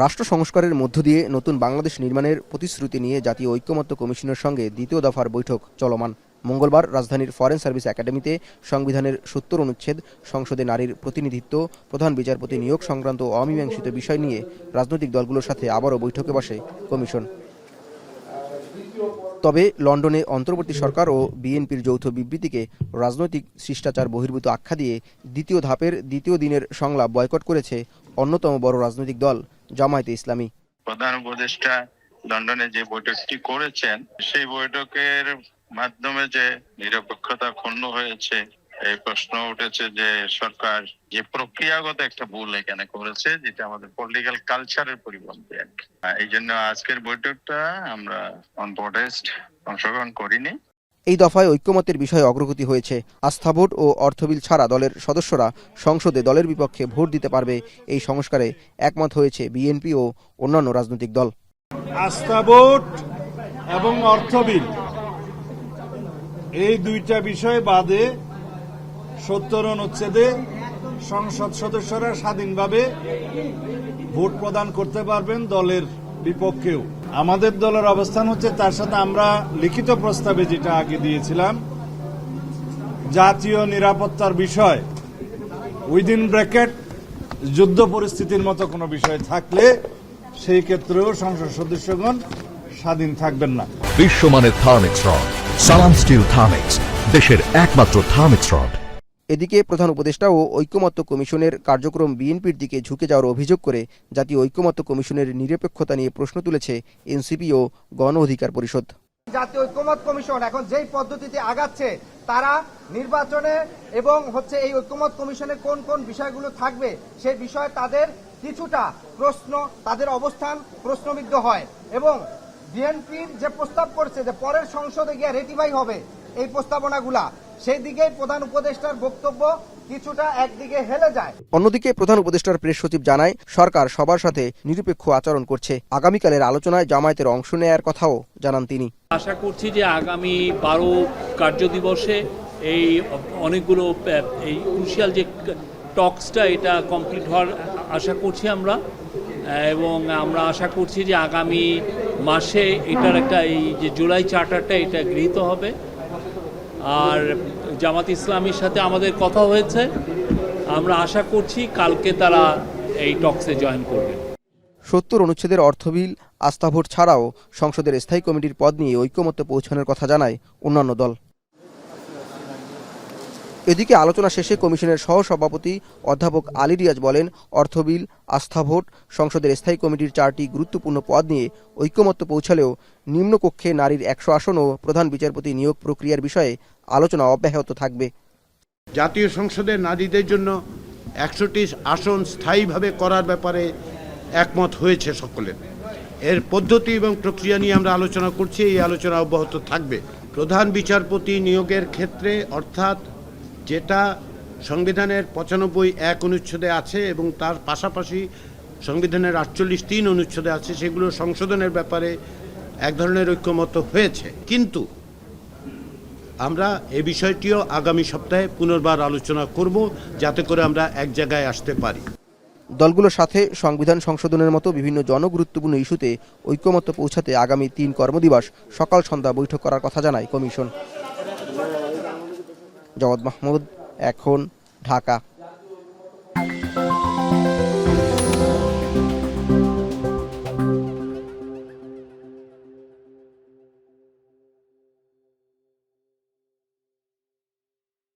রাষ্ট্র সংস্কারের মধ্য দিয়ে নতুন বাংলাদেশ নির্মাণের প্রতিশ্রুতি নিয়ে জাতীয় ঐকমত্য কমিশনের সঙ্গে দ্বিতীয় দফার বৈঠক চলমান। মঙ্গলবার রাজধানীর ফরেন সার্ভিস একাডেমিতে সংবিধানের ৭০ অনুচ্ছেদ, সংসদে নারীর প্রতিনিধিত্ব, প্রধান বিচারপতি নিয়োগ সংক্রান্ত অমীমাংসিত বিষয় নিয়ে রাজনৈতিক দলগুলোর সাথে আবারও বৈঠকে বসে কমিশন। তবে লন্ডনে অন্তর্বর্তী সরকার ও বিএনপির যৌথ বিবৃতিকে রাজনৈতিক শিষ্টাচার বহির্ভূত আখ্যা দিয়ে দ্বিতীয় ধাপের দ্বিতীয় দিনের সংলাপ বয়কট করেছে অন্যতম বড় রাজনৈতিক দল জামায়াতে ইসলামী। প্রধান উপদেষ্টা লন্ডনে যে বৈঠকটি করেছেন, সেই বৈঠকের মাধ্যমে যে নিরপেক্ষতা ক্ষুণ্ণ হয়েছে, এই প্রশ্ন উঠেছে যে সরকার যে প্রক্রিয়াগত একটা ভুল এখানে করেছে, যেটা আমাদের পলিটিক্যাল কালচারের পরিপন্থী। এই জন্য আজকের বৈঠকটা আমরা অন প্রটেস্ট অংশগ্রহণ করিনি। এই দফায় ঐক্যমতের বিষয়ে অগ্রগতি হয়েছে। আস্থা ভোট ও অর্থ বিল ছাড়া দলের সদস্যরা সংসদে দলের বিপক্ষে ভোট দিতে পারবে, এই সংস্কারে একমত হয়েছে বিএনপি ও অন্যান্য রাজনৈতিক দল। আস্থা ভোট এবং অর্থ বিল, এই দুইটা বিষয় বাদে ৭০ অনুচ্ছেদে সংসদ সদস্যরা স্বাধীনভাবে ভোট প্রদান করতে পারবেন দলের বিপক্ষেও। আমাদের দলের অবস্থান হচ্ছে, তার সাথে আমরা লিখিত প্রস্তাবে যেটা আগে দিয়েছিলাম, জাতীয় নিরাপত্তার বিষয় উইদিন ব্র্যাকেট যুদ্ধ পরিস্থিতির মতো কোনো বিষয় থাকলে সেই ক্ষেত্রেও সংসদ সদস্যগণ স্বাধীন থাকবেন না। বিশ্বমানের থার্মিক্স রড, সালাম স্টিল থার্মিক্স, দেশের একমাত্র থার্মিক্স রড। এদিকে প্রধান উপদেষ্টা ও ঐকমত্য কমিশনের কার্যক্রম বিএনপির দিকে ঝুঁকে যাওয়ার অভিযোগ করে জাতীয় ঐকমত্য কমিশনের নিরপেক্ষতা নিয়ে প্রশ্ন তুলেছে এনসিপি ও গণ অধিকার পরিষদ। জাতীয় ঐকমত্য কমিশন এখন যেই পদ্ধতিতে আগাচ্ছে, তারা নির্বাচনে এবং এই ঐকমত্য কমিশনে কোন কোন বিষয়গুলো থাকবে সেই বিষয়ে তাদের কিছুটা প্রশ্ন, তাদের অবস্থান প্রশ্নবিদ্ধ হয়। এবং বিএনপির যে প্রস্তাব করছে যে পরের সংসদে গিয়ে রেটিফাই হবে এই প্রস্তাবনাগুলা, সেই দিকে প্রধান উপদেষ্টার বক্তব্য কিছুটা একদিকে হেলে যায়। অন্যদিকে প্রধান উপদেষ্টার প্রেস সচিব জানায়, সরকার সবার সাথে নিরপেক্ষ আচরণ করছে। আগামীকালের আলোচনায় জামায়াতের অংশ নেয়ার কথাও জানান তিনি। আশা করছি যে আগামী 12 কার্যদিবসে এই অনেকগুলো এই ক্রুশিয়াল যে টক্সটা এটা কমপ্লিট হওয়ার আশা করছি আমরা, এবং আমরা আশা করছি যে আগামী মাসে এটার একটা এই যে জুলাই চার্টারটা এটা গৃহীত হবে। আর জামাত ইসলামীর সাথে আমাদের কথা হয়েছে, আমরা আশা করছি কালকে তারা এই টক্সে জয়েন করবে। ৭০ অনুচ্ছেদের অর্থ বিল, আস্থা ভোট ছাড়াও সংসদের স্থায়ী কমিটির পদ নিয়ে ঐকমত্যে পৌঁছানোর কথা জানায় অন্যান্য দল। এদিকে আলোচনা শেষে কমিশনের সহসভাপতি অধ্যাপক আলী রিয়াজ বলেন, অর্থ বিল, আস্থা ভোট, সংসদের স্থায়ী কমিটির 4টি গুরুত্বপূর্ণ পদ নিয়ে ঐকমত্য পৌঁছালেও নিম্নকক্ষে নারীর 100 আসন ও প্রধান বিচারপতি নিয়োগ প্রক্রিয়ার বিষয়ে আলোচনা অব্যাহত থাকবে। জাতীয় সংসদে নারীদের জন্য 100টি আসন স্থায়ীভাবে করার ব্যাপারে একমত হয়েছে সকলের। এর পদ্ধতি এবং প্রক্রিয়া নিয়ে আমরা আলোচনা করছি, এই আলোচনা অব্যাহত থাকবে। প্রধান বিচারপতি নিয়োগের ক্ষেত্রে, অর্থাৎ যেটা সংবিধানের 95(1) অনুচ্ছেদে আছে এবং তার পাশাপাশি সংবিধানের 48(3) অনুচ্ছেদে আছে, সেগুলো সংশোধনের ব্যাপারে এক ধরনের ঐক্যমত হয়েছে। কিন্তু আমরা এই বিষয়টিও আগামী সপ্তাহে পুনর্বার আলোচনা করব, যাতে করে আমরা এক জায়গায় আসতে পারি। দলগুলোর সাথে সংবিধান সংশোধনের মতো বিভিন্ন জনগুরুত্বপূর্ণ ইস্যুতে ঐকমত্য পৌঁছাতে আগামী 3 কর্মদিবস সকাল সন্ধ্যা বৈঠক করার কথা জানায় কমিশন। জওয়াদ মাহমুদ, এখন, ঢাকা।